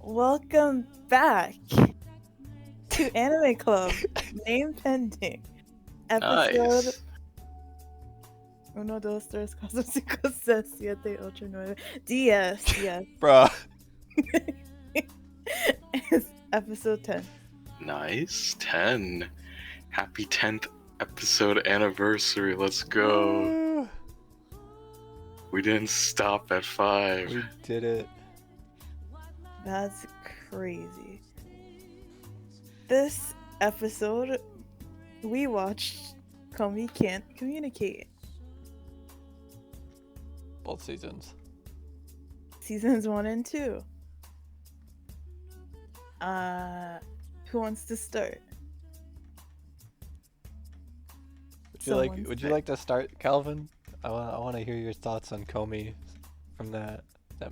Welcome back to Anime Club. Name pending. Episode Nice. uno, dos, tres, cuatro, cinco, seis, siete, ocho, nueve. 10, yes. Bruh. It's episode 10. Nice. 10. Happy 10th episode anniversary. Let's go. Woo. We didn't stop at 5. We did it. That's crazy. This episode, we watched Komi Can't Communicate. Both seasons. Seasons 1 and 2. Who wants to start? Would you like to start, Calvin? I want to hear your thoughts on Komi from that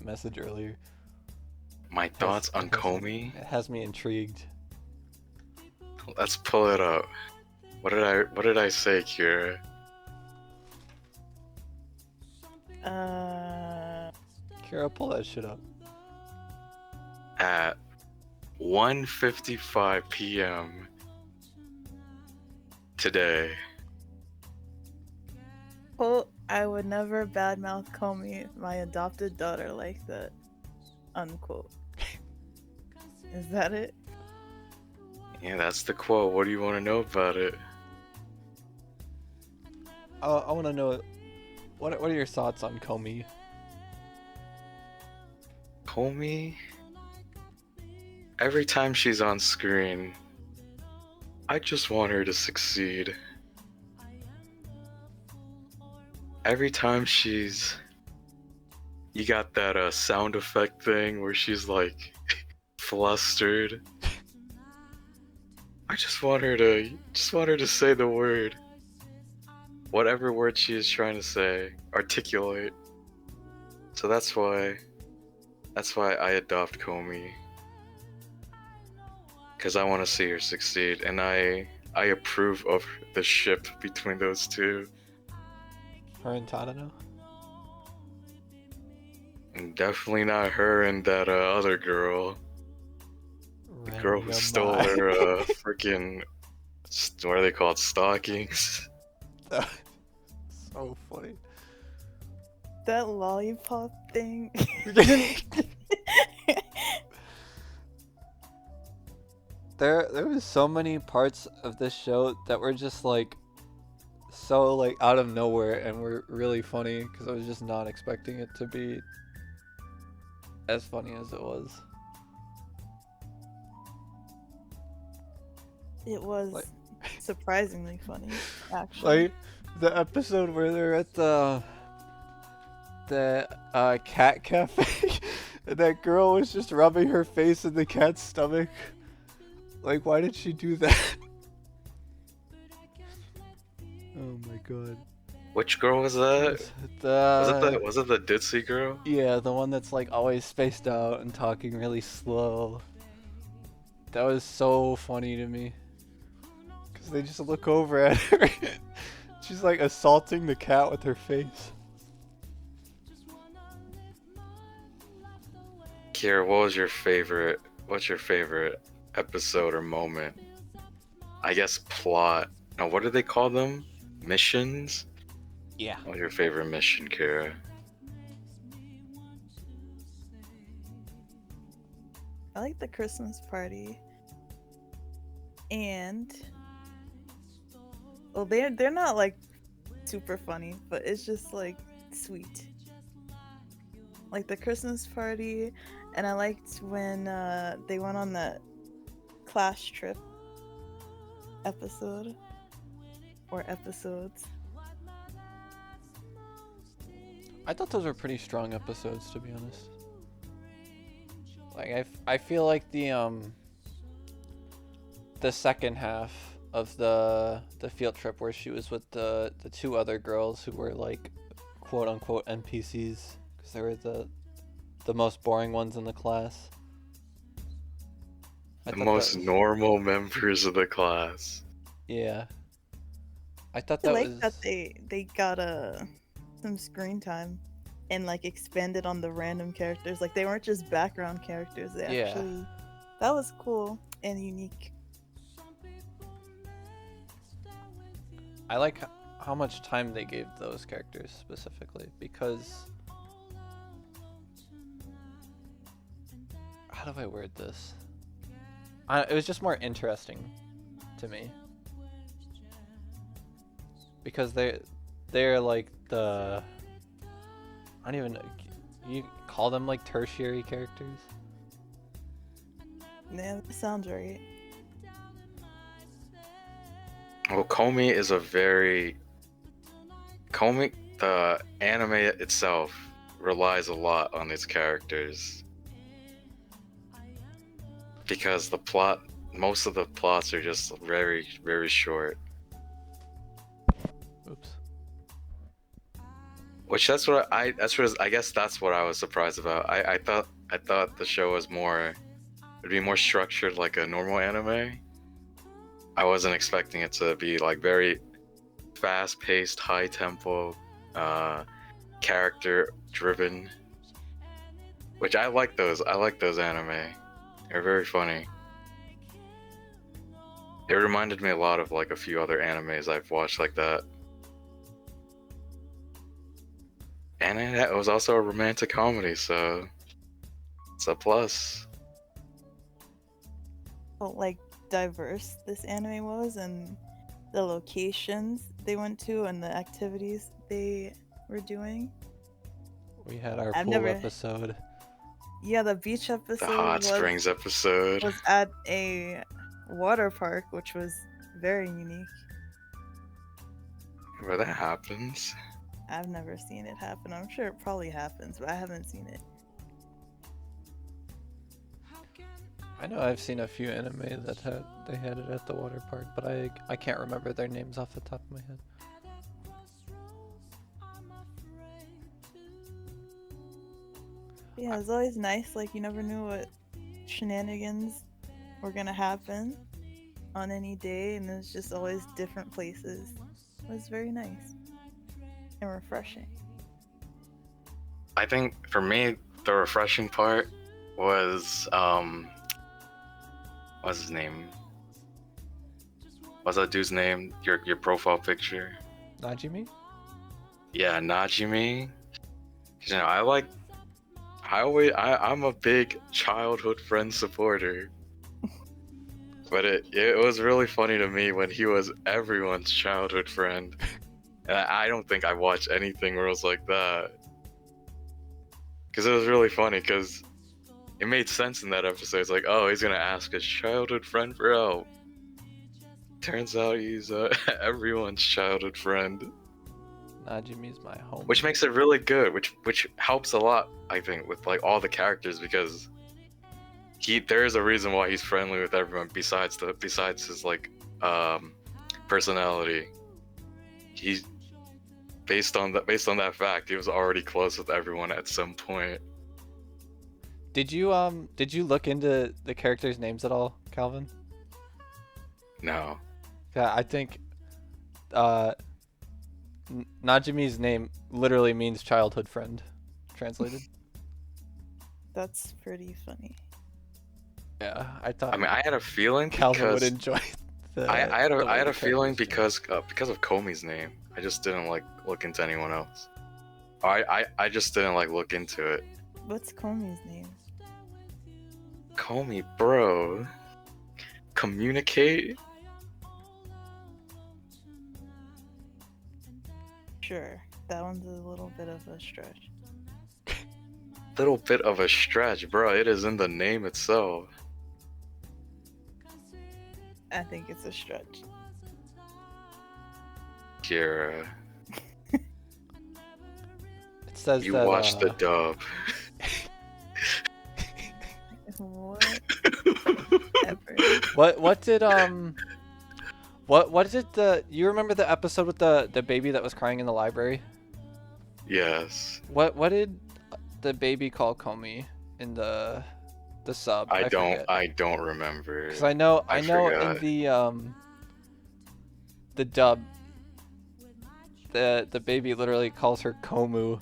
message earlier. My thoughts on Komi? It has me intrigued. Let's pull it up. What did I say, Kira? Kira, pull that shit up. At 1:55 p.m. today. Well, I would never badmouth Komi, my adopted daughter, like that. Unquote. Is that it? Yeah, that's the quote. What do you want to know about it? I want to know what are your thoughts on Komi? Komi? Every time she's on screen, I just want her to succeed. Every time you got that sound effect thing where she's like flustered. I just want her to say the word. Whatever word she is trying to say, articulate. So that's why I adopt Komi. Cause I want to see her succeed, and I approve of the ship between those two. Her and Tadano? And definitely not her and that other girl. The girl who stole her freaking, what are they called, stockings? So funny. That lollipop thing. There was so many parts of this show that were just like so like out of nowhere and were really funny because I was just not expecting it to be as funny as it was. It was Like- surprisingly funny, actually. Like the episode where they're at the cat cafe and that girl was just rubbing her face in the cat's stomach. Like, why did she do that? Oh my god. Which girl was that? Was it the ditzy girl? Yeah, the one that's like always spaced out and talking really slow. That was so funny to me. Cause they just look over at her. She's like assaulting the cat with her face. Kira, what's your favorite episode or moment? I guess plot. Now, what do they call them? Missions? Yeah. What's your favorite mission, Kira? I like the Christmas party. And well, they're not like super funny, but it's just like sweet. Like the Christmas party, and I liked when they went on that class trip episode or episodes. I thought those were pretty strong episodes, to be honest. Like I feel like the second half of the field trip where she was with the two other girls who were like quote unquote NPCs because they were the most boring ones in the class. The most normal members of the class. Yeah. I thought I that like was that they got some screen time. and like expanded on the random characters. Like they weren't just background characters. They Yeah. actually that was cool and unique. I like how much time they gave those characters specifically, because how do I word this? It was just more interesting to me, because they're like the, I don't even, you call them like tertiary characters? Yeah, that sounds right. Well, Komi is the anime itself relies a lot on its characters. Because most of the plots are just very, very short. Oops. Which I guess that's what I was surprised about. I thought the show was it'd be more structured like a normal anime. I wasn't expecting it to be like very fast-paced, high-tempo, character-driven. Which I like those. I like those anime. They're very funny. It reminded me a lot of like a few other animes I've watched like that. And it was also a romantic comedy, so it's a plus. Well, like diverse this anime was, and the locations they went to and the activities they were doing. We had our I've pool never- episode. Yeah, the beach episode The hot springs episode. was at a water park, which was very unique. Where that happens. I've never seen it happen. I'm sure it probably happens, but I haven't seen it. I know I've seen a few anime that they had it at the water park, but I can't remember their names off the top of my head. Yeah, it was always nice. Like, you never knew what shenanigans were gonna happen on any day, and it was just always different places. It was very nice and refreshing. I think for me, the refreshing part was what's his name? What's that dude's name? Your profile picture? Najimi? Yeah, Najimi. 'Cause, you know, I'm a big childhood friend supporter. But it was really funny to me when he was everyone's childhood friend. And I don't think I watched anything where it was like that. Because it was really funny, because it made sense in that episode. It's like, oh, he's going to ask his childhood friend for help. Turns out he's everyone's childhood friend. Najimi's my home. Which makes it really good, which helps a lot, I think, with like all the characters, because there is a reason why he's friendly with everyone besides his like personality. He's based on that fact, he was already close with everyone at some point. Did you look into the characters' names at all, Calvin? No. Yeah, I think Najimi's name literally means childhood friend, translated. That's pretty funny. Yeah, I thought. I mean, I had a feeling Calvin would because enjoy the. I had a the feeling characters' because of Komi's name. I just didn't like look into anyone else. I just didn't like look into it. What's Komi's name? Komi, bro. Communicate. Sure, that one's a little bit of a stretch. Little bit of a stretch, bro. It is in the name itself. I think it's a stretch. It Kira, says you that. watched the dub. Whatever. What did what did you remember the episode with the baby that was crying in the library? Yes. What did the baby call Komi in the sub? I forget. don't remember. Because I know in forgot. the dub, the baby literally calls her Komu.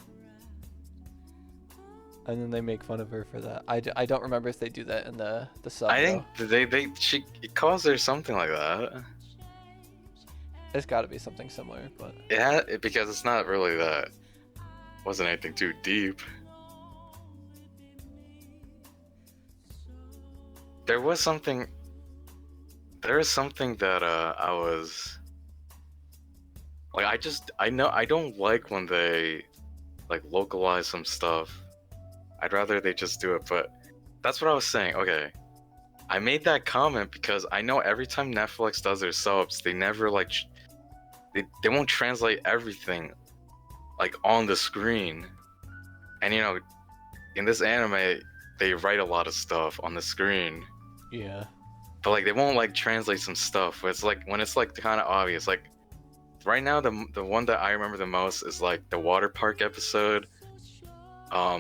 and then they make fun of her for that. I don't remember if they do that in the sub. I think though. she calls her something like that. It's got to be something similar, but Yeah, because it's not really that. Wasn't anything too deep. There was something that I was like, I don't like when they like localize some stuff. I'd rather they just do it, but that's what I was saying. Okay, I made that comment because I know every time Netflix does their subs, they never like they won't translate everything like on the screen. And you know, in this anime, they write a lot of stuff on the screen. yeah. But like they won't like translate some stuff. It's like when it's like kind of obvious. Like right now, the one that I remember the most is like the water park episode. All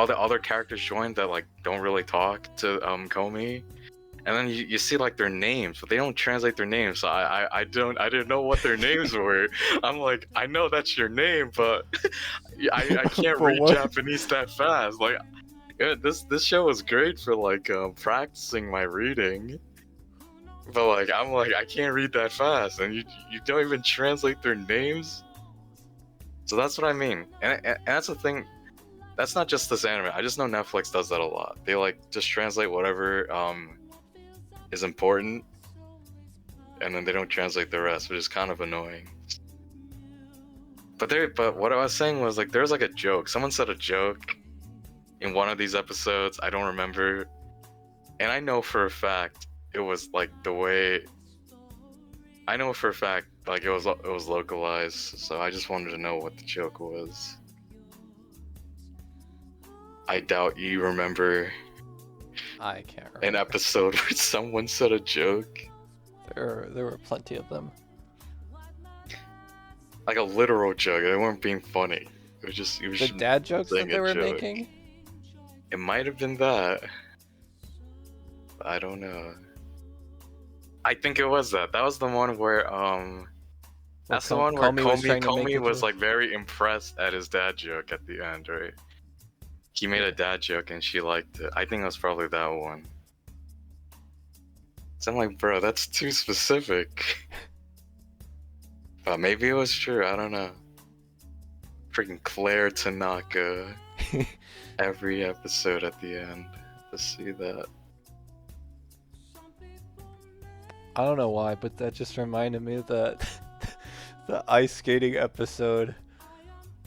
the other characters joined that like don't really talk to Komi, and then you see like their names, but they don't translate their names. So I didn't know what their names were. I'm like, I know that's your name, but I can't But read what? Japanese that fast. Like this show was great for like practicing my reading, but like I'm like I can't read that fast, and you don't even translate their names. So that's what I mean, and that's the thing. That's not just this anime. I just know Netflix does that a lot. They like just translate whatever is important, and then they don't translate the rest, which is kind of annoying. But what I was saying was like there's like a joke. Someone said a joke in one of these episodes. I don't remember, and I know for a fact it was like the way. I know for a fact like it was localized. So I just wanted to know what the joke was. I doubt you remember I can't remember. an episode where someone said a joke. There were plenty of them. Like a literal joke. They weren't being funny. It was The just dad jokes that saying they a were joke. making? It might have been that. I don't know. I think it was that. That was the one where that's the one where Komi was trying to make Komi a was joke? like very impressed at his dad joke at the end, right? He made a dad joke and she liked it. I think that's probably that one. So I'm like, bro, that's too specific. But maybe it was true. I don't know. Freaking Claire Tanaka. Every episode at the end. To see that. I don't know why, but that just reminded me of the ice skating episode.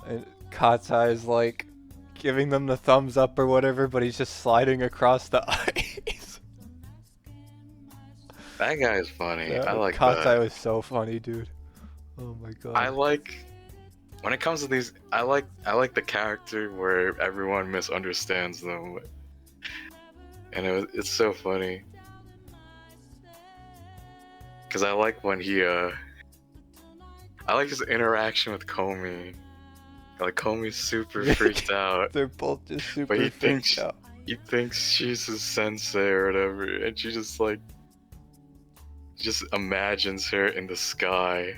And Katai is like giving them the thumbs up or whatever, but he's just sliding across the ice. That guy is funny. I like Katai that. was so funny, dude. Oh my god. I like when it comes to these. I like the character where everyone misunderstands them, and it's so funny. Cause I like when I like his interaction with Komi. Like Komi's super freaked out, They're both just super but freaked out. he thinks she's his sensei or whatever, and she just like just imagines her in the sky.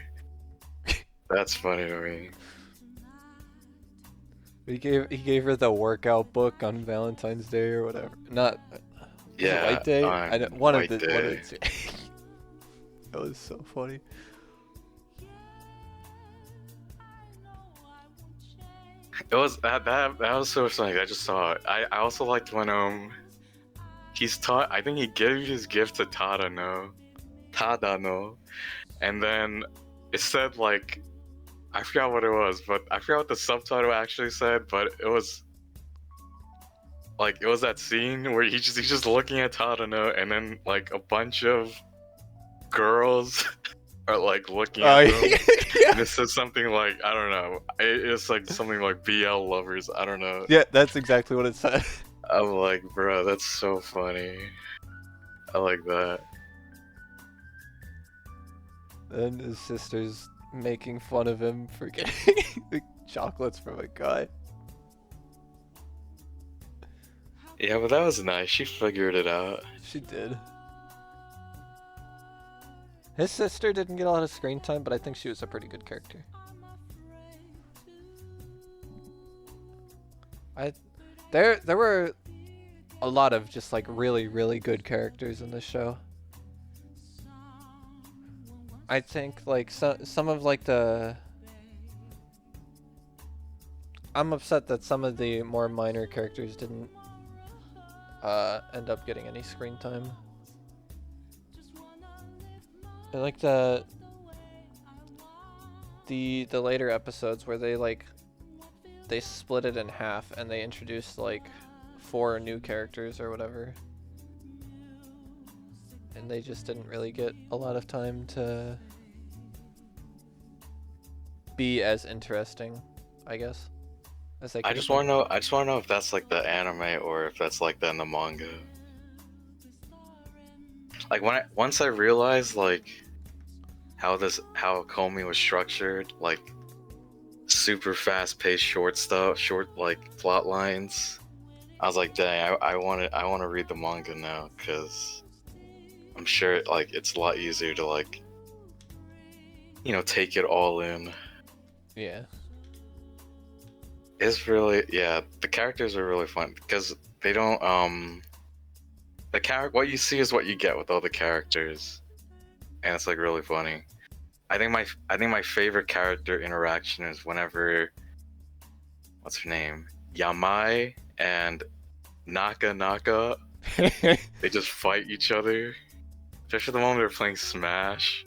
That's funny to me. He gave her the workout book on Valentine's Day or whatever. Not Yeah, White Day. on I don't, one White of the Day. one of the two. That was so funny. It was that was so funny. I just saw it. I also liked when he's taught. I think he gave his gift to Tadano, and then it said like I forgot what it was, but I forgot what the subtitle actually said. But it was like it was that scene where he's just looking at Tadano, and then like a bunch of girls are like looking at him. And it says something like, I don't know. It's like something like BL lovers. I don't know. Yeah, that's exactly what it said. I'm like, bro, that's so funny. I like that. And his sister's making fun of him for getting the chocolates from a guy. Yeah, but that was nice. She figured it out. She did. His sister didn't get a lot of screen time, but I think she was a pretty good character. There were a lot of just like really really good characters in this show. I think like some of like the I'm upset that some of the more minor characters didn't end up getting any screen time. I like the later episodes where they split it in half and they introduced like 4 new characters or whatever. And they just didn't really get a lot of time to be as interesting, I guess, as they could I have just been. want to know. I just want to know if that's like the anime or if that's like that in the manga. Like once I realized like how Komi was structured, like super fast paced short like plot lines, I was like, dang, I want to read the manga now because I'm sure like it's a lot easier to like take it all in. Yeah. It's really, yeah, the characters are really fun because they don't what you see is what you get with all the characters, and it's like really funny. I think my favorite character interaction is whenever, what's her name, Yamai and Naka they just fight each other. Just for the moment they're playing Smash,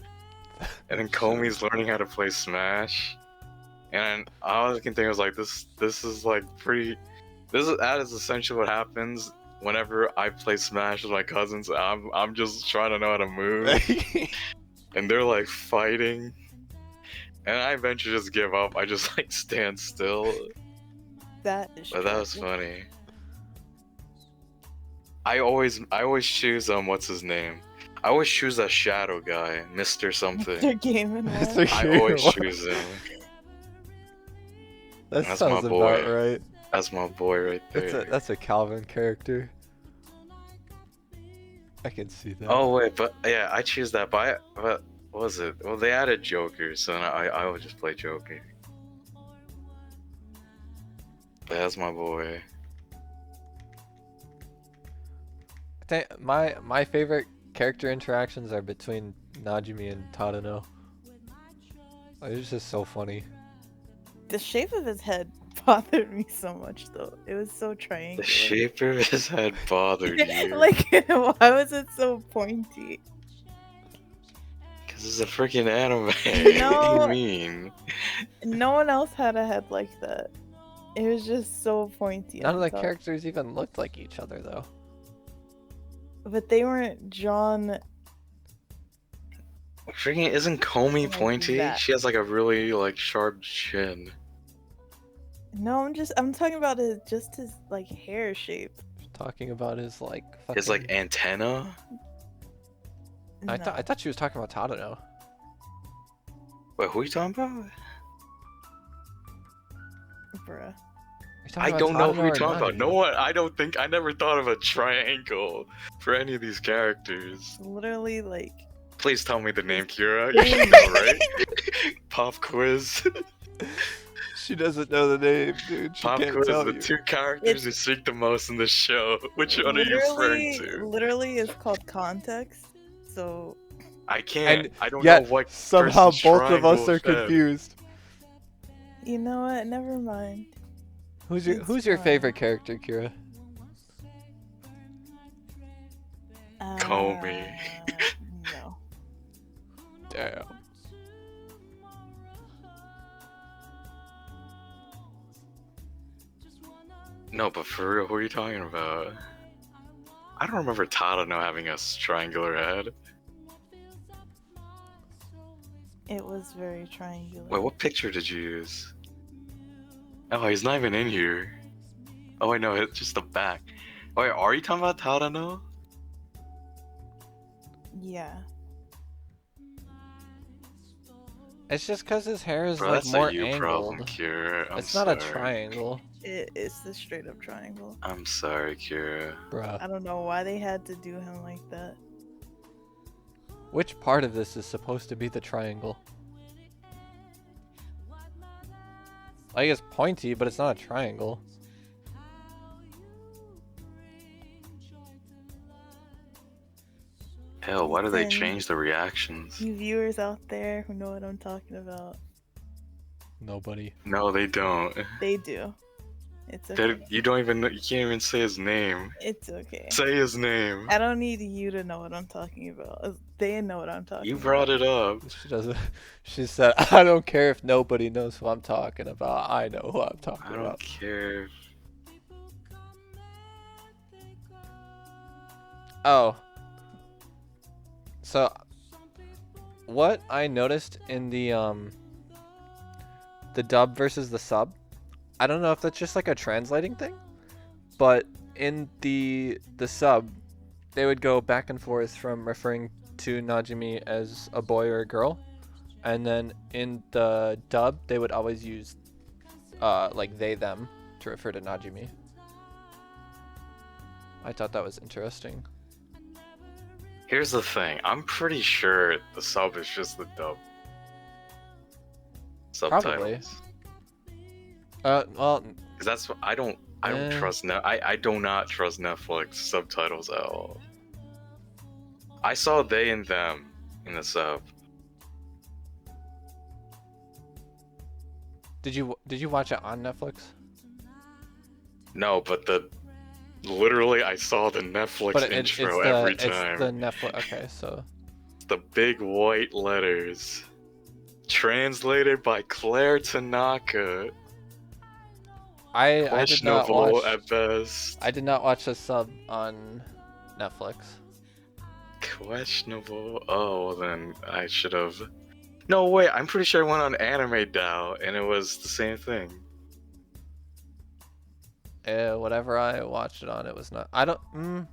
and then Komi's learning how to play Smash, and all I can think was like this is like pretty. That is essentially what happens whenever I play Smash with my cousins. I'm just trying to know how to move, and they're like fighting, and I eventually just give up. I just like stand still. That is But that was funny. I always choose what's his name? I always choose that shadow guy, Mr. Something. Mr. Game and Mr. I always choose him. That That's sounds my boy. about right. That's my boy right there. That's a Calvin character. I can see that. Oh wait, but yeah, I choose that. But what was it? Well, they added Joker, so I would just play Joker. But that's my boy. I think my favorite character interactions are between Najimi and Tadano. It's just so funny. The shape of his head bothered me so much, though. It was so triangular. The shape of his head bothered you. Like, why was it so pointy? Because it's a freaking anime. No. What do you mean? No one else had a head like that. It was just so pointy. None of the top. characters even looked like each other, though. But they weren't drawn. Freaking isn't Komi Like pointy? that. She has like a really like sharp chin. No, I'm talking about his like hair shape. Talking about his like fucking... His like antenna. I No. thought she was talking about Tadano. Wait, who are you talking about? Bruh. I don't know who you're talking about. Najimi? No one. I never thought of a triangle for any of these characters. Literally, like. Please tell me the name, Kira. You should know, right? Pop quiz. She doesn't know the name, dude. She Pop can't quiz. tell The you. 2 characters who speak the most in the show. Which one are you referring to? Literally, it's called context. So. I can't. And I don't yet, know what. somehow person's both of us triangle are is that. confused. You know what? Never mind. Who's It's your fine. favorite character, Kira? Komi. No. Damn. No, but for real, who are you talking about? I don't remember Tadano having a triangular head. It was very triangular. Wait, what picture did you use? Oh, he's not even in here. Oh, I know, it's just the back. Oh, wait, are you talking about Tadano? Yeah. It's just because his hair is Bro, like that's more a you angled. problem, Kira. I'm It's not a sorry. triangle, It's the straight up triangle. I'm sorry, Kira. bruh. I don't know why they had to do him like that. Which part of this is supposed to be the triangle? Like, it's pointy, but it's not a triangle. Hell, why do they Listen, change the reactions? you viewers out there who know what I'm talking about, Nobody. No, they don't. they do. It's okay. You don't even know, you can't even say his name. It's okay. Say his name. I don't need you to know what I'm talking about. They know what I'm talking You about. brought it up. She doesn't. She said, "I don't care if nobody knows who I'm talking about. I know who I'm talking I don't about." care. Oh. So, what I noticed in the dub versus the sub, I don't know if that's just like a translating thing, but in the sub, they would go back and forth from referring to Najimi as a boy or a girl, and then in the dub, they would always use like they them to refer to Najimi. I thought that was interesting. Here's the thing. I'm pretty sure the sub is just the dub. Subtitles. Well, Cause that's what I don't trust. I do not trust Netflix subtitles at all. I saw they and them in the sub. did you watch it on Netflix? No, but literally I saw the Netflix But intro every time. It's the Netflix. Okay, so The big white letters. Translated by Claire Tanaka. I did not Questionable watch. at best. I did not watch the sub on Netflix. Questionable. Oh, well then I should have. No, wait. I'm pretty sure I went on Anime DAO and it was the same thing. Whatever I watched it on, it was not. I don't.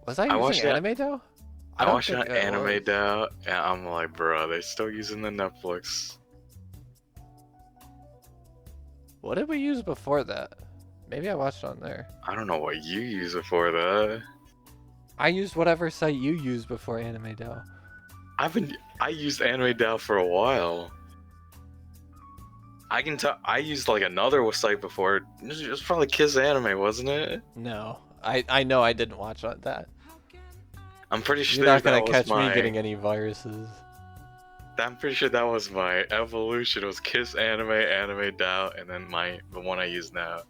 Was I watched using it- Anime DAO? I watched it on think it Anime was. DAO and I'm like, bro, they still using the Netflix. What did we use before that? Maybe I watched on there. I don't know what you use it for that. I used whatever site you used before Anime DAO. I used Anime DAO for a while. I can tell. I used like another site before. It was probably Kiss Anime, wasn't it? No, I know I didn't watch on that. I'm pretty sure You're not gonna that was catch my. me getting any viruses. I'm pretty sure that was my evolution. It was Kiss Anime, Anime DAO, and then the one I use now.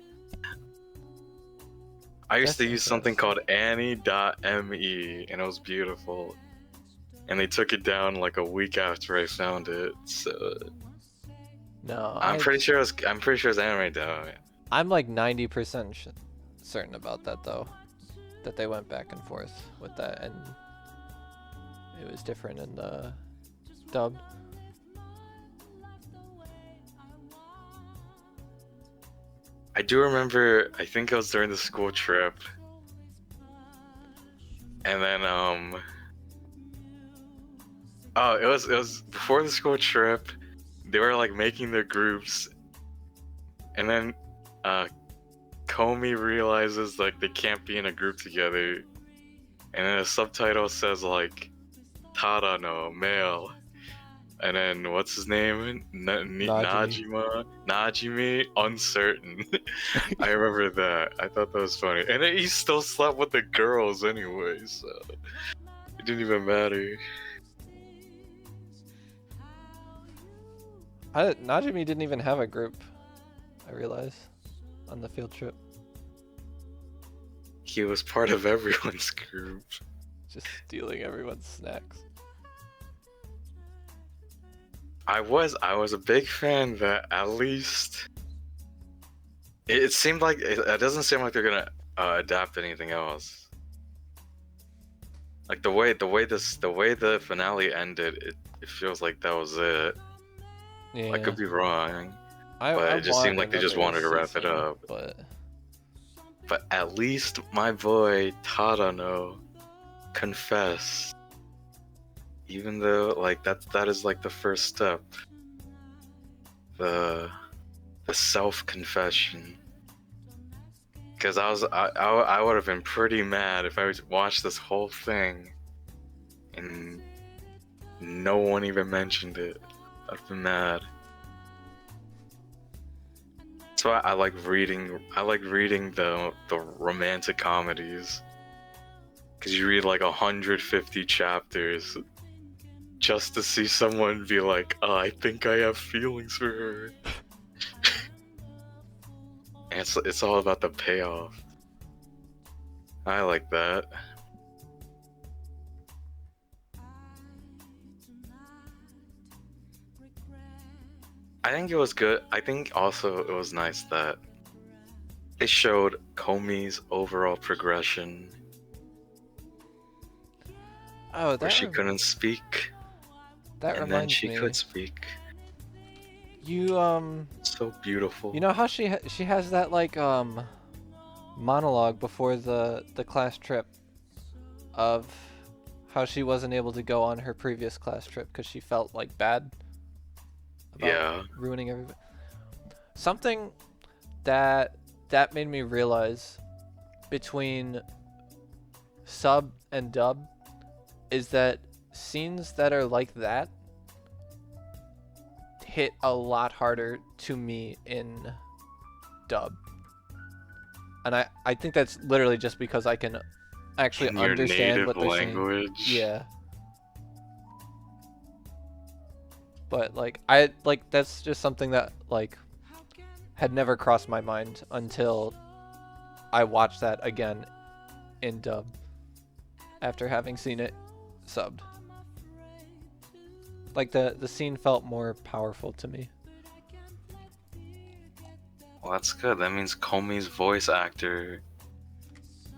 I used That's to use something called interesting. Annie.me, and it was beautiful. And they took it down like a week after I found it. So No, I'm pretty sure it's Anime DAO. I'm like 90% certain about that though, that they went back and forth with that, and it was different in the dub. I do remember. I think it was during the school trip, and then oh, it was before the school trip. They were like making their groups, and then Komi realizes like they can't be in a group together, and then the subtitle says like Tada no male, and then what's his name? Najimi uncertain. I remember that. I thought that was funny, and then he still slept with the girls anyway, so it didn't even matter. Najimi didn't even have a group, I realized, on the field trip. He was part of everyone's group. Just stealing everyone's snacks. I was a big fan that at least it seemed like it doesn't seem like they're gonna adapt anything else. Like the way the finale ended, it feels like that was it. Yeah. I could be wrong, I but it just seemed like they just wanted to wrap it season, up. But at least my boy Tadano confessed. Even though like that is like the first step. The self-confession. Because I would have been pretty mad if I watched this whole thing and no one even mentioned it. I'd have been mad. That's why I like reading the romantic comedies. Because you read like 150 chapters just to see someone be like, oh, I think I have feelings for her. And it's all about the payoff. I like that. I think it was good. I think also it was nice that they showed Komi's overall progression. Oh, where she couldn't speak, that and then reminds she me. could speak. You So beautiful. You know how she has that like monologue before the class trip of how she wasn't able to go on her previous class trip because she felt like bad about ruining everybody. Something that made me realize between sub and dub is that scenes that are like that hit a lot harder to me in dub. And I think that's literally just because I can actually in your understand native what they're language. saying. Yeah. But that's just something that had never crossed my mind until I watched that again in dub after having seen it subbed. Like the scene felt more powerful to me. Well, that's good. That means Komi's voice actor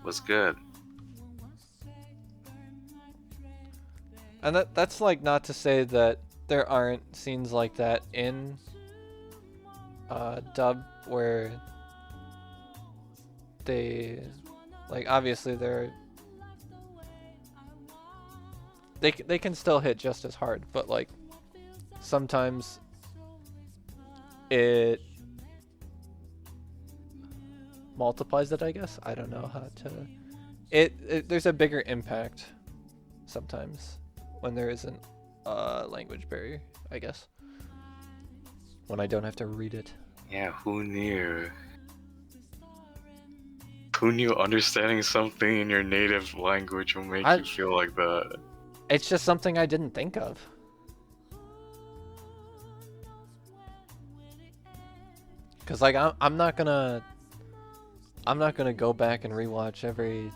was good. And that's like not to say that there aren't scenes like that in dub where they obviously they can still hit just as hard, but sometimes it multiplies it, I guess. I don't know how to there's a bigger impact sometimes when there isn't a language barrier, I guess. When I don't have to read it. Yeah, who knew? Who knew understanding something in your native language will make you feel like that? It's just something I didn't think of. Cause I'm not gonna go back and rewatch every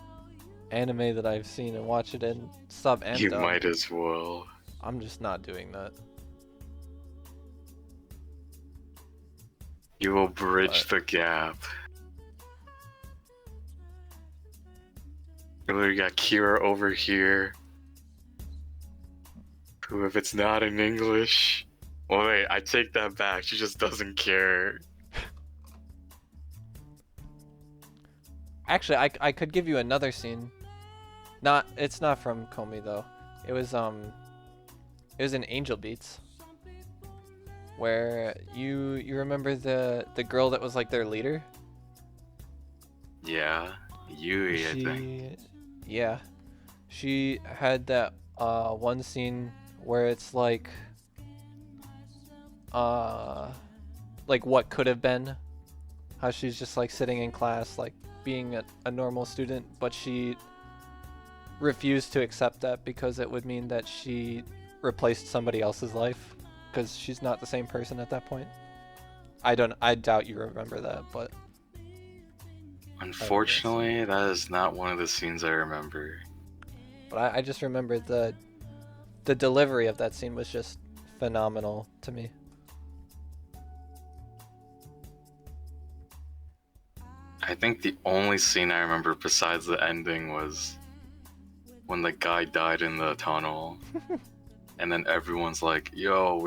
anime that I've seen and watch it in sub and You dub. might as well. I'm just not doing that. You will bridge the gap. You got Kira over here, who, if it's not in English, well, wait, I take that back. She just doesn't care. Actually, I could give you another scene. It's not from Komi though. It was in Angel Beats, where you remember the girl that was like their leader? Yeah, Yui, I think. Yeah, she had that one scene where it's like what could have been, how she's just like sitting in class like being a normal student, but she refused to accept that because it would mean that she replaced somebody else's life, because she's not the same person at that point. I doubt you remember that, but unfortunately that is not one of the scenes I remember. But I just remember the delivery of that scene was just phenomenal to me. I think the only scene I remember besides the ending was when the guy died in the tunnel. And then everyone's like, yo,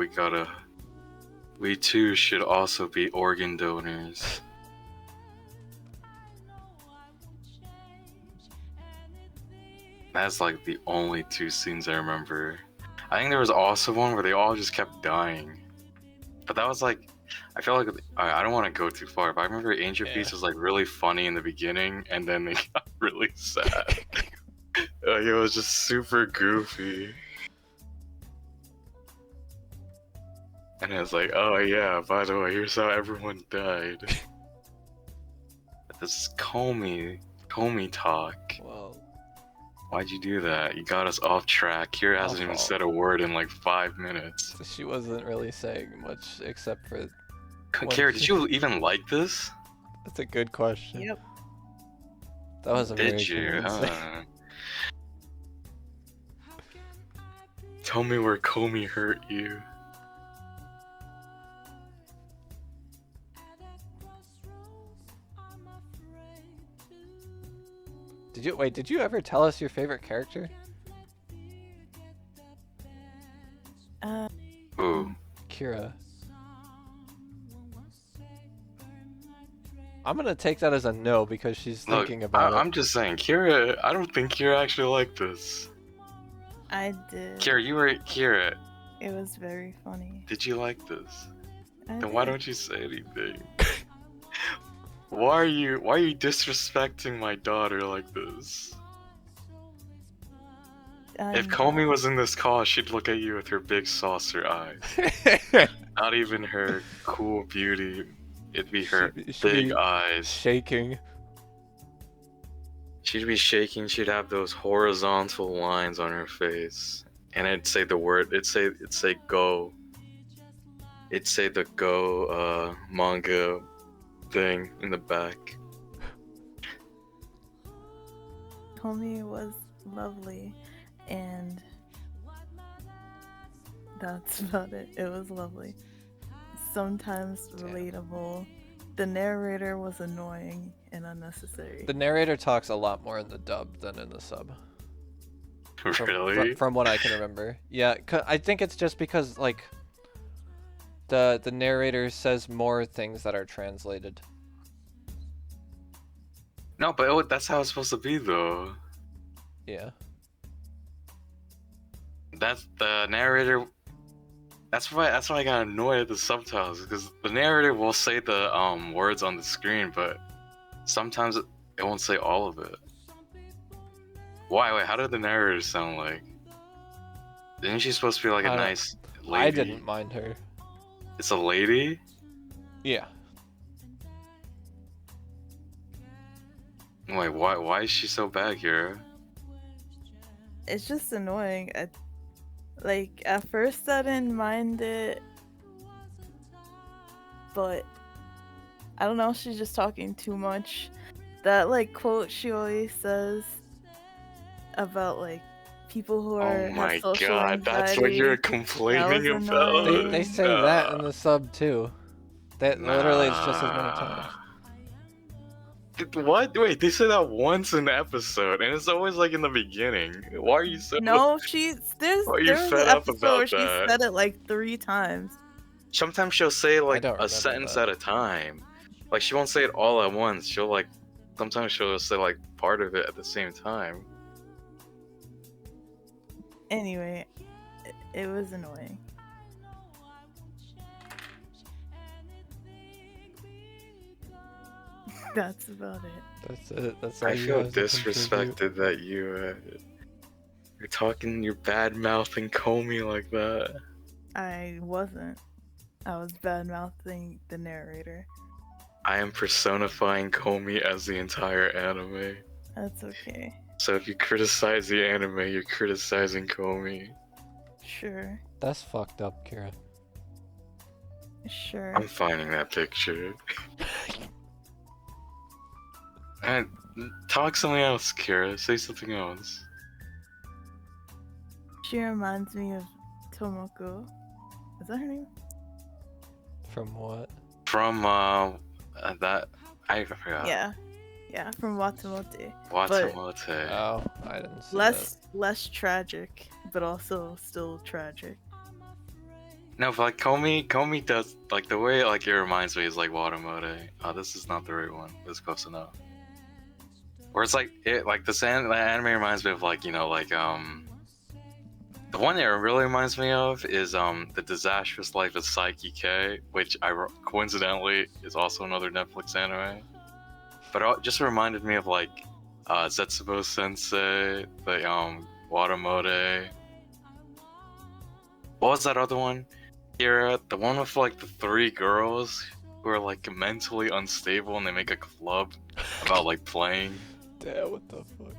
we too should also be organ donors. That's like the only two scenes I remember. I think there was also one where they all just kept dying. But that was like, I feel like, I don't want to go too far, but I remember Angel Beats was like really funny in the beginning, and then they got really sad. Like, it was just super goofy. And I was like, oh yeah, by the way, here's how everyone died. This is Komi talk. Well, Why'd you do that? You got us off track. Kira hasn't even said a word in like 5 minutes. She wasn't really saying much except for. Kira, did you even like this? That's a good question. Yep. That was a very Did you? convincing. Huh? Tell me where Komi hurt you. Did you ever tell us your favorite character? Ooh. Kira. I'm gonna take that as a no because she's thinking about it. I'm just saying, Kira, I don't think Kira actually liked this. I did. Kira, It was very funny. did you like this? I Then why did. don't you say anything? Why are you disrespecting my daughter like this? If Komi was in this call, she'd look at you with her big saucer eyes. Not even her cool beauty. It'd be her She'd big be eyes. shaking. She'd be shaking. She'd have those horizontal lines on her face, and it'd say the word. It'd say go. It'd say the go manga thing in the back. Komi was lovely, and that's about it. It was lovely. Sometimes relatable. The narrator was annoying and unnecessary. The narrator talks a lot more in the dub than in the sub. Really? From what I can remember. Yeah, I think it's just because like the narrator says more things that are translated. No, but that's how it's supposed to be, though. Yeah. That's the narrator. That's why I got annoyed at the subtitles, because the narrator will say the words on the screen, but sometimes it won't say all of it. Why? Wait, how did the narrator sound like? Isn't she supposed to be like a nice lady? I didn't mind her. It's a lady? Yeah. Wait, why is she so bad here? It's just annoying. Like, at first I didn't mind it, but I don't know, she's just talking too much. That, like, quote she always says about, like, people who are Oh my have social god, anxiety. that's what you're That complaining was about? annoying. They say that in the sub too. That literally it's just as many times. What? Wait, they say that once in the episode, and it's always like in the beginning. Why are you so? No, there Why are was you an fed up episode about where she that? said it like 3 times. Sometimes she'll say like don't a remember sentence that. at a time. Like she won't say it all at once. Sometimes she'll just say like part of it at the same time. Anyway, it was annoying. That's about it. That's it. That's all I you feel have to contribute. disrespected that you're bad mouthing Komi like that. I wasn't. I was bad mouthing the narrator. I am personifying Komi as the entire anime. That's okay. So if you criticize the anime, you're criticizing Komi. Sure. That's fucked up, Kira. Sure. I'm finding that picture. And talk something else, Kira. Say something else. She reminds me of Tomoko. Is that her name? From what? From that I forgot. Yeah. Yeah, from Watamote. Watamote. Oh, I didn't see Less tragic, but also still tragic. No, but like Komi does like the way like it reminds me is like Watamote. Oh, this is not the right one. But it's close enough. Where it's like the anime reminds me of like the one that it really reminds me of is The Disastrous Life of Saiki K, which coincidentally is also another Netflix anime. But it just reminded me of like Zetsubo Sensei, the Watamote. What was that other one? Kira, the one with like the 3 girls who are like mentally unstable and they make a club about like playing. Yeah, what the fuck?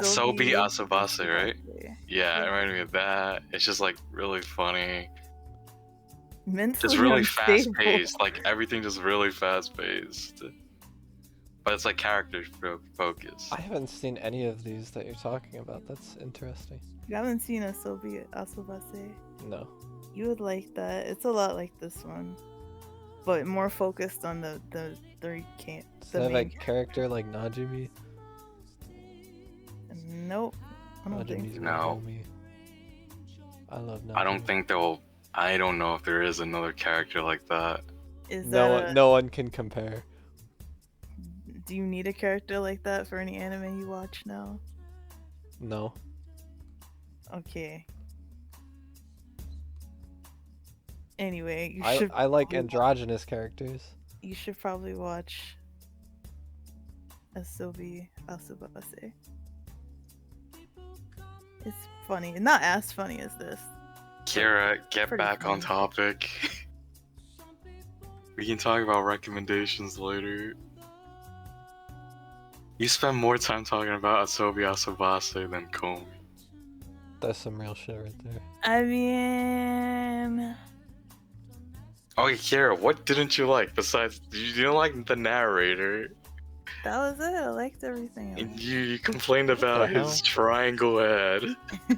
Asobi Asabase, right? Asabase. Yeah, it reminded me of that. It's just like really funny. Mentally Just really unstable. fast paced. Like everything just really fast paced. But it's like character focused. I haven't seen any of these that you're talking about. That's interesting. You haven't seen Asobi Asabase? No. You would like that. It's a lot like this one, but more focused on the three can't. Does it have a character like Najimi? Nope. I don't think Najimi's so. my No. homie. I love Najimi. I don't think they'll. I don't know if there is another character like that. Is No that one, no one can compare. do you need a character like that for any anime you watch now? No. Okay. Anyway, you I should I like probably androgynous characters. you should probably watch Asobi Asabase. It's funny. Not as funny as this. Kira, get Pretty back on funny. topic. We can talk about recommendations later. You spend more time talking about Asobi Asabase than Komi. That's some real shit right there. I mean, Okay, Kira, what didn't you like besides you didn't like the narrator? that was it. I liked everything And else. you complained about hell? his triangle head.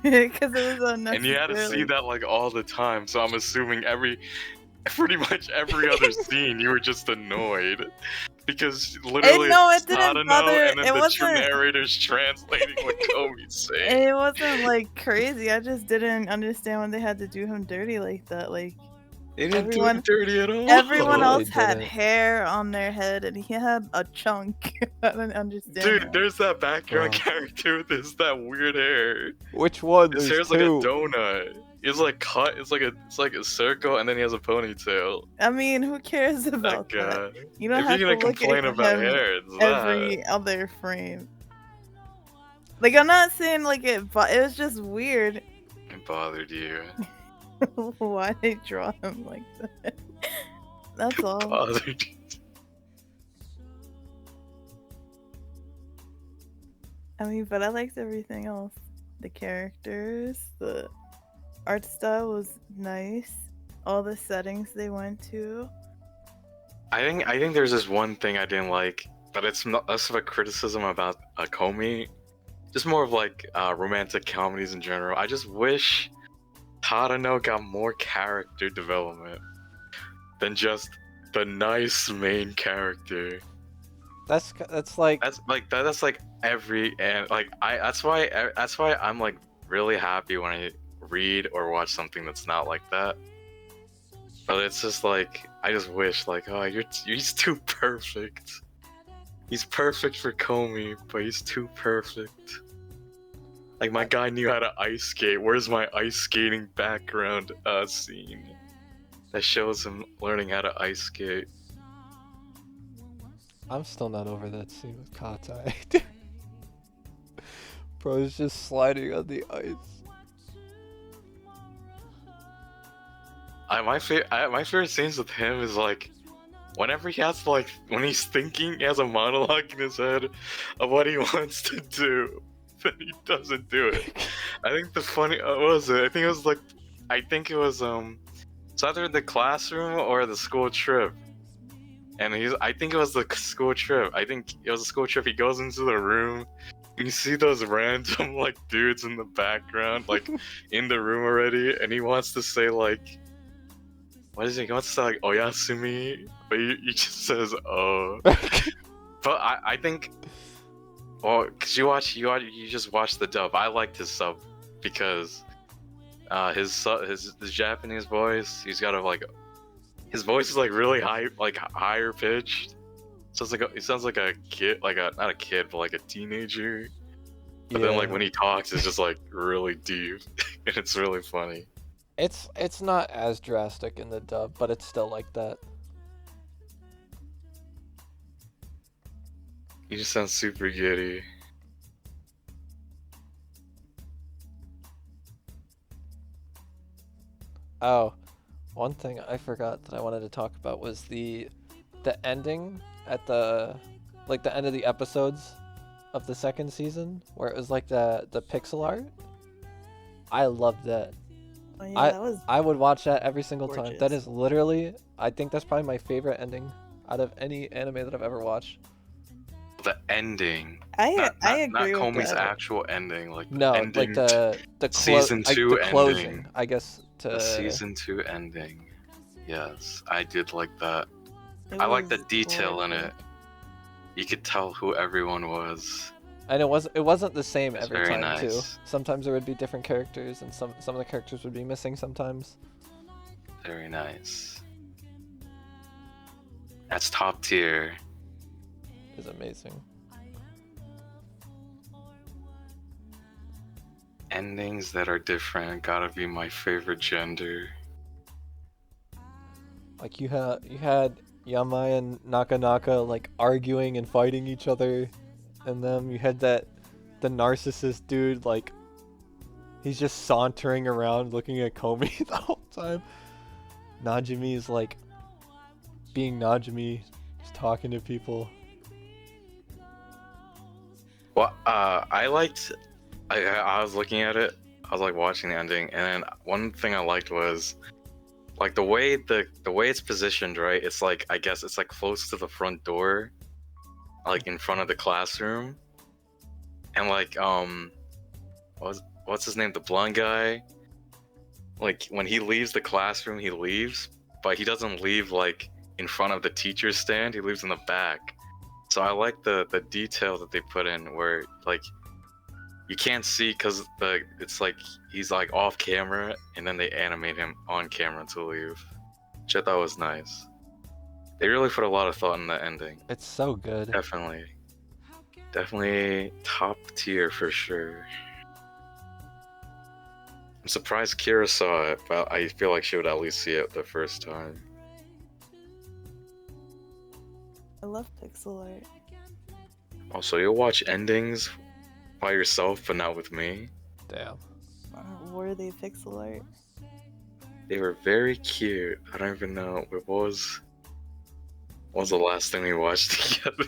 Because it was unnecessary. And you had to see that like all the time, so I'm assuming pretty much every other scene you were just annoyed. Because literally no, it it's didn't Sadano, bother- and then it the wasn't- narrator's translating what Komi's saying. It wasn't like crazy. I just didn't understand when they had to do him dirty like that. Like They didn't do everyone- him dirty at all. everyone really else had didn't. hair on their head, and he had a chunk. I didn't understand. Dude, that. there's that background Wow. character with that weird hair. Which one? His There's hair's like a two. donut. It's like cut. It's like a circle, and then he has a ponytail. I mean, who cares That about guy. that? You don't If have you're to gonna look complain at about him hair, it's every that. other frame. Like, I'm not saying like it, but it was just weird. It bothered you. Why they draw him like that? That's all. Bothered you. I mean, but I liked everything else. The characters, the art style was nice. All the settings they went to. I think there's this one thing I didn't like, but it's not less of a criticism about Komi. Just more of like romantic comedies in general. I just wish Tadano got more character development than just the nice main character. That's like That's like every and like that's why I'm like really happy when I read or watch something that's not like that. But it's just like I just wish like he's too perfect. He's perfect for Komi, but he's too perfect. Like my guy knew how to ice skate. Where's my ice skating background scene that shows him learning how to ice skate? I'm still not over that scene with Katai. Bro is just sliding on the ice. My favorite scenes with him is like whenever he has to, like when he's thinking, he has a monologue in his head of what he wants to do, but he doesn't do it. I think the funny what was it? I think it was it's either the classroom or the school trip. And I think it was the school trip. I think it was a school trip. He goes into the room. And you see those random like dudes in the background, like in the room already, and he wants to say like, what is it? He wants to say like "oyasumi," but he just says "oh." But I think, well, cause you just watched the dub. I liked his sub because his Japanese voice. He's got a like. His voice is like really high, like higher pitched. It sounds like a kid, not a kid, but like a teenager. But then like when he talks, it's just like really deep, and it's really funny. It's not as drastic in the dub, but it's still like that. You just sound super giddy. Oh, one thing I forgot that I wanted to talk about was the ending at the end of the episodes of the second season, where it was like the pixel art. I loved that. Oh yeah, that was I would watch that every single time. That gorgeous. is literally, I think that's probably my favorite ending out of any anime that I've ever watched. The ending. I Not agree with Komi's that. actual ending, like the No, ending, like the season 2 the closing, ending. I guess. The season 2 ending. Yes, I did like that. It I like the was detail in gorgeous. it. You could tell who everyone was. And it wasn't the same It's every very time nice. too. Sometimes there would be different characters, and some of the characters would be missing sometimes. Very nice. That's top tier. It's amazing. Endings that are different gotta be my favorite gender. Like you had Yamai and Nakanaka like arguing and fighting each other, and then you had the narcissist dude, like he's just sauntering around looking at Komi the whole time. Najimi is like being Najimi, just talking to people. Well, I liked. I was looking at it. I was like watching the ending, and then one thing I liked was like the way it's positioned. Right, it's like, I guess it's like close to the front door, like in front of the classroom, and like what's his name? The blonde guy. Like when he leaves the classroom, he leaves, but he doesn't leave like in front of the teacher's stand. He leaves in the back. So I like the detail that they put in, where like you can't see because it's like he's like off camera, and then they animate him on camera to leave, which I thought was nice. They really put a lot of thought in the ending. It's so good. Definitely top tier for sure. I'm surprised Kira saw it, but I feel like she would at least see it the first time. I love pixel art. Also, you'll watch endings by yourself, but not with me. Damn. Were they pixel art? They were very cute. I don't even know what was the last thing we watched together.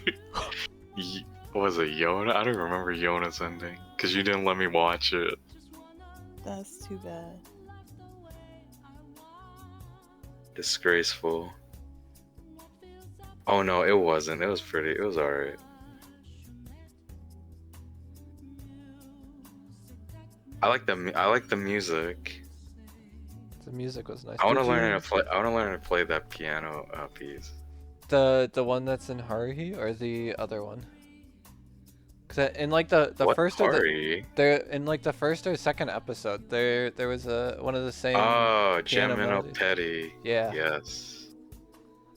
What was it, Yona? I don't remember Yona's ending because you didn't let me watch it. That's too bad. Disgraceful. Oh no, it wasn't. It was pretty. It was alright. I like the music. The music was nice. I want to Did learn you- how to play. I want to learn how to play that piano piece. The one that's in Haruhi or the other one? Cause in like the What first or party? there in like the first or second episode there was one of the same. Oh, piano Gemino melodies. Petty. Yeah. Yes.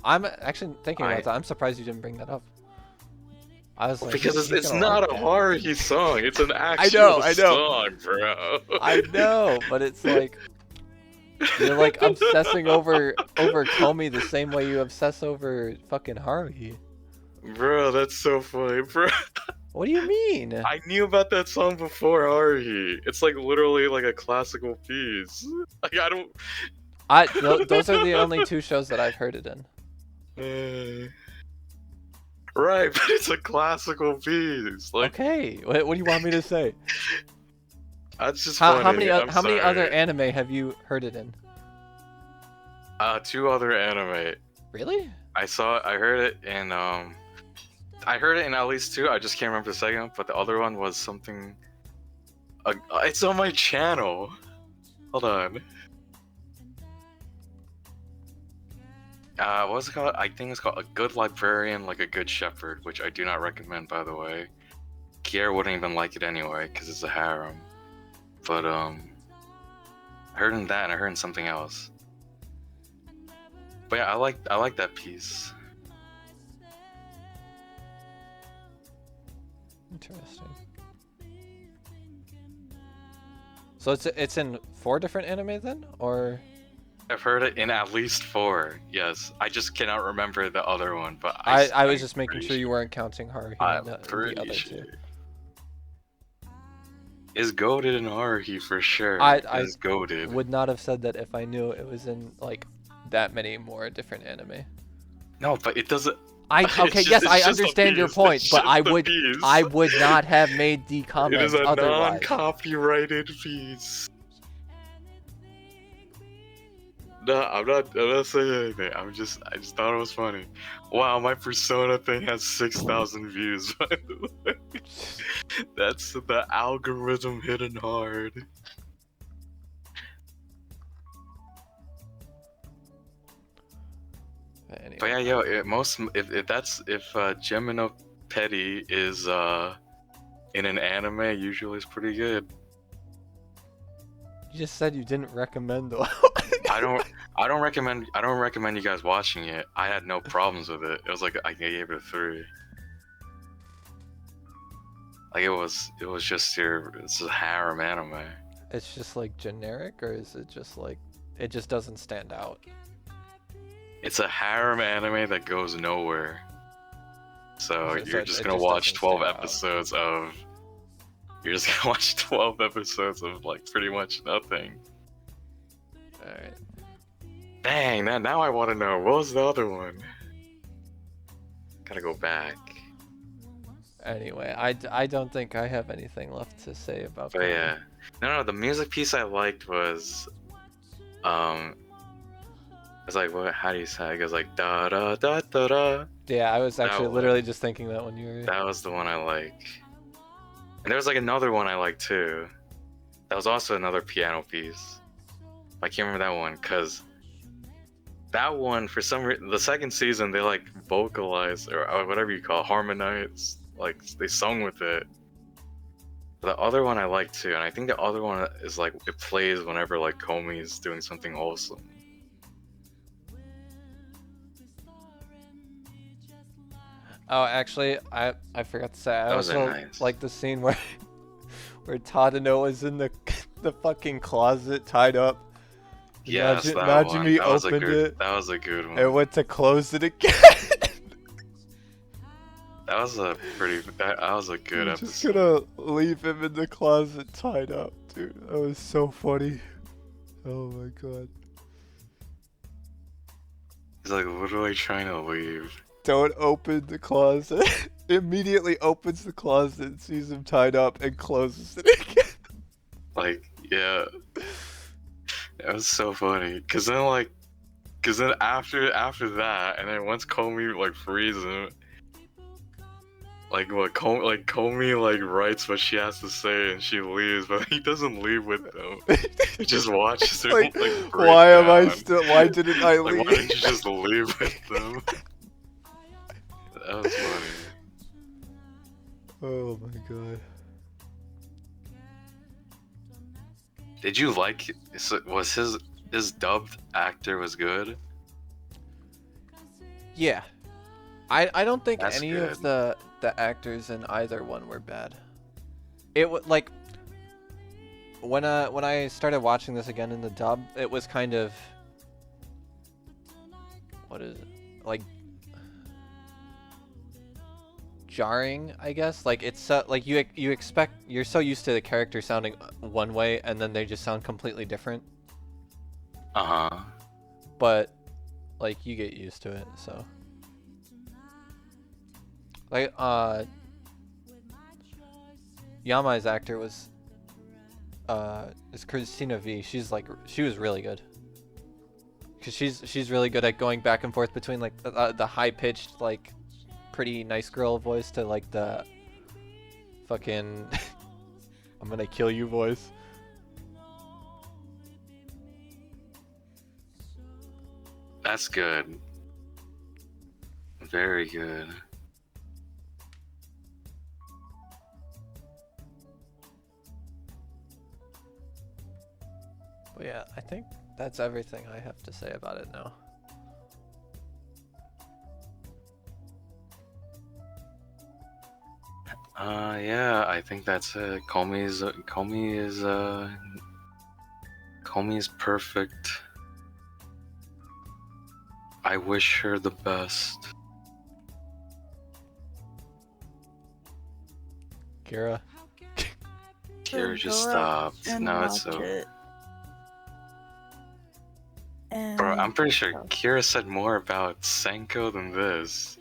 I'm actually thinking about I- that. I'm surprised you didn't bring that up. I was like, Because he's it's gonna not like a that. Haruhi song. It's an actual I know. song, bro. I know, but it's like you're like obsessing over Komi the same way you obsess over fucking Haruhi. Bro, that's so funny, bro. What do you mean? I knew about that song before Haruhi. It's like literally like a classical piece. Like I don't. Those are the only two shows that I've heard it in. Right, but it's a classical piece. Like Okay, what do you want me to say? that's just How funny. how many other sorry. anime have you heard it in? 2 other anime. Really? I heard it in I heard it in at least 2. I just can't remember the second, but the other one was something. It's on my channel. Hold on. What's it called? I think it's called A Good Librarian, Like a Good Shepherd, which I do not recommend, by the way. Kier wouldn't even like it anyway, because it's a harem. But, I heard in that, and I heard in something else. But yeah, I like that piece. Interesting. So it's in 4 different anime then, or? I've heard it in at least 4. Yes, I just cannot remember the other one, but I was I'm just making pretty sure you weren't counting Haruhi I'm and the pretty other sure. 2. Is goated in Haruhi for sure. I Is goated. would not have said that if I knew it was in like that many more different anime. No, but it doesn't. Okay, yes, I it's just a understand your piece. point, It's but just a piece. I would not have made the It comment is a otherwise. non-copyrighted piece. No, I'm not saying anything. I just thought it was funny. Wow, my Persona thing has 6,000 views, by the way. That's the algorithm hitting hard. Anyway. But yeah, yo, if Gemino Petty is in an anime, usually it's pretty good. You just said you didn't recommend though. I don't recommend you guys watching it. I had no problems with it. It was like I gave it a 3. Like it's a harem anime. It's just like generic, or is it just like it just doesn't stand out? It's a harem anime that goes nowhere. So you're just gonna watch 12 episodes of. You're just gonna watch 12 episodes of like pretty much nothing. Alright. Dang, now I want to know. What was the other one? Gotta go back. Anyway, I don't think I have anything left to say about But yeah. No, the music piece I liked was. It's like, what? How do you say it? It goes like da da da da da. Yeah, I was actually literally just thinking that when you were. That was the one I like. And there was like another one I liked too. That was also another piano piece. I can't remember that one because that one, for some reason, the second season they like vocalized or whatever you call it, harmonized. Like they sung with it. The other one I like too, and I think the other one is like it plays whenever like Komi is doing something wholesome. Oh, actually, I forgot to say. I also nice. like the scene where Tadano is in the fucking closet tied up. Yes, imagine me opened it. That was a good one. And went to close it again. That was a good episode. Just gonna leave him in the closet tied up, dude. That was so funny. Oh my god. He's like literally trying to leave. Don't open the closet. Immediately opens the closet and sees him tied up and closes it again. Like, yeah. That was so funny. Cause then after that, and then once Komi like frees him, Komi like writes what she has to say and she leaves, but he doesn't leave with them. He just watches her like break why am I down. still? Why didn't I leave? Like, why didn't you just leave with them? That was funny. Oh my god. Did you like? Was his dubbed actor was good? Yeah. I don't think That's any good. of the actors in either one were bad. It was like when I started watching this again in the dub, it was kind of what is it? Like jarring, I guess. Like it's like you expect, you're so used to the character sounding one way and then they just sound completely different. Uh-huh. But like you get used to it, so like Yamai's actor was is Christina V. She was really good. Cause she's really good at going back and forth between like the high pitched like pretty nice girl voice to like the fucking I'm gonna kill you voice. That's good. Very good. But yeah, I think that's everything I have to say about it now. Yeah, I think that's it. Komi is perfect. I wish her the best. Kira. Kira just go out stopped. and No, it's watch over. it. And Bro, I'm pretty sure Kira said more about Senko than this.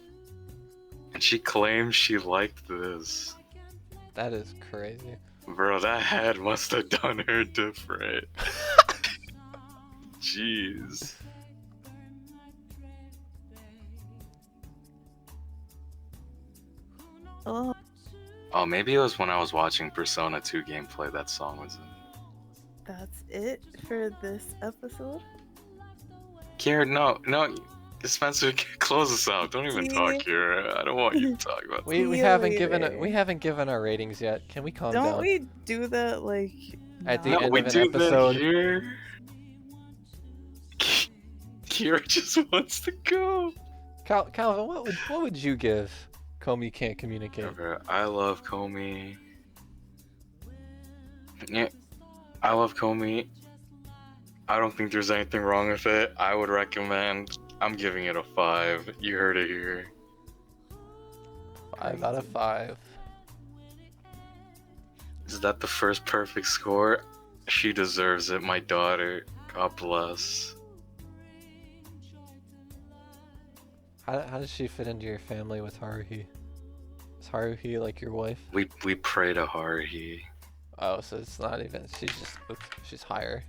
And she claimed she liked this. That is crazy. Bro, that head must have done her different. Jeez. Oh, Oh, maybe it was when I was watching Persona 2 gameplay that song was in. that's it for this episode. Kira, no, Spencer, close us out. Don't even talk, See? Kira. I don't want you to talk about We See you haven't given later. we haven't given our ratings yet. Can we calm Don't down? we do that like At the now? No, end we of an do episode. that here. Kira just wants to go. Calvin, what would you give Komi Can't Communicate? Okay, I love Komi. Yeah, I love Komi. I don't think there's anything wrong with it. I would recommend. I'm giving it a 5. You heard it here. 5 out of 5. Is that the first perfect score? She deserves it, my daughter. God bless. How does she fit into your family with Haruhi? Is Haruhi like your wife? We pray to Haruhi. Oh, so it's not even. She's higher.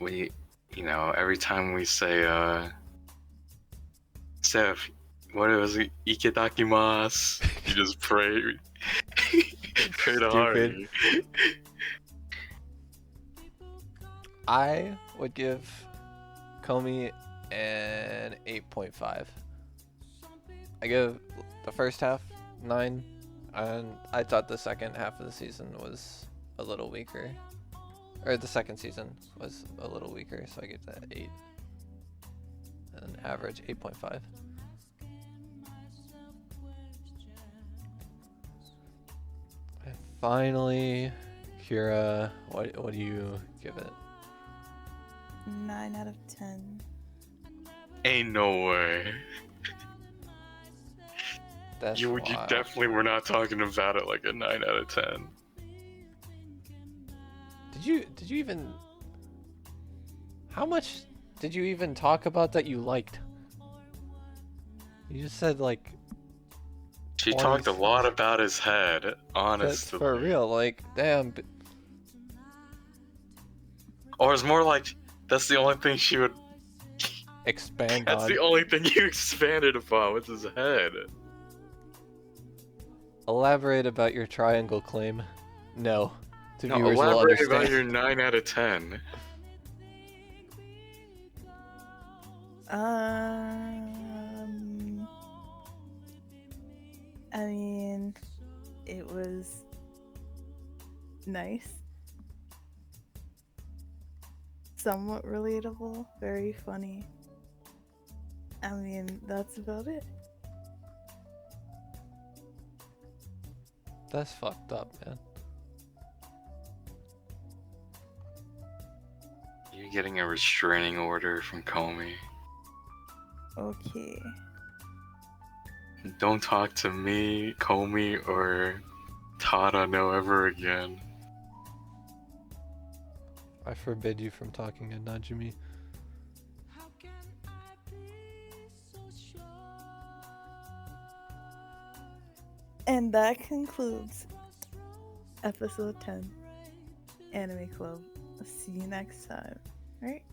We, every time we say, what was it? Iketakimasu. You just pray. Pray to Haruhi. I would give Komi an 8.5. I give the first half 9, and I thought the second half of the season was a little weaker. Or the second season was a little weaker, so I give that 8. And an average 8.5. And finally, Kira, what do you give it? 9 out of 10. Ain't no way. That's You wild. definitely were not talking about it like a 9 out of 10. Did you even? How much did you even talk about that you liked? You just said like. She 20 talked a lot about his head, That's honestly. for real. Like, damn. Or it's more like, that's the only thing she would. Expand That's on. the only thing you expanded upon with his head. Elaborate about your triangle claim. No. The No, viewers will elaborate understand. about your 9 out of 10. I mean, it was nice. Somewhat relatable, very funny. I mean, that's about it. That's fucked up, man. You're getting a restraining order from Komi. Okay. Don't talk to me, Komi, or Tadano ever again. I forbid you from talking to Najimi. And that concludes episode 10 Anime Club. See you next time. Right?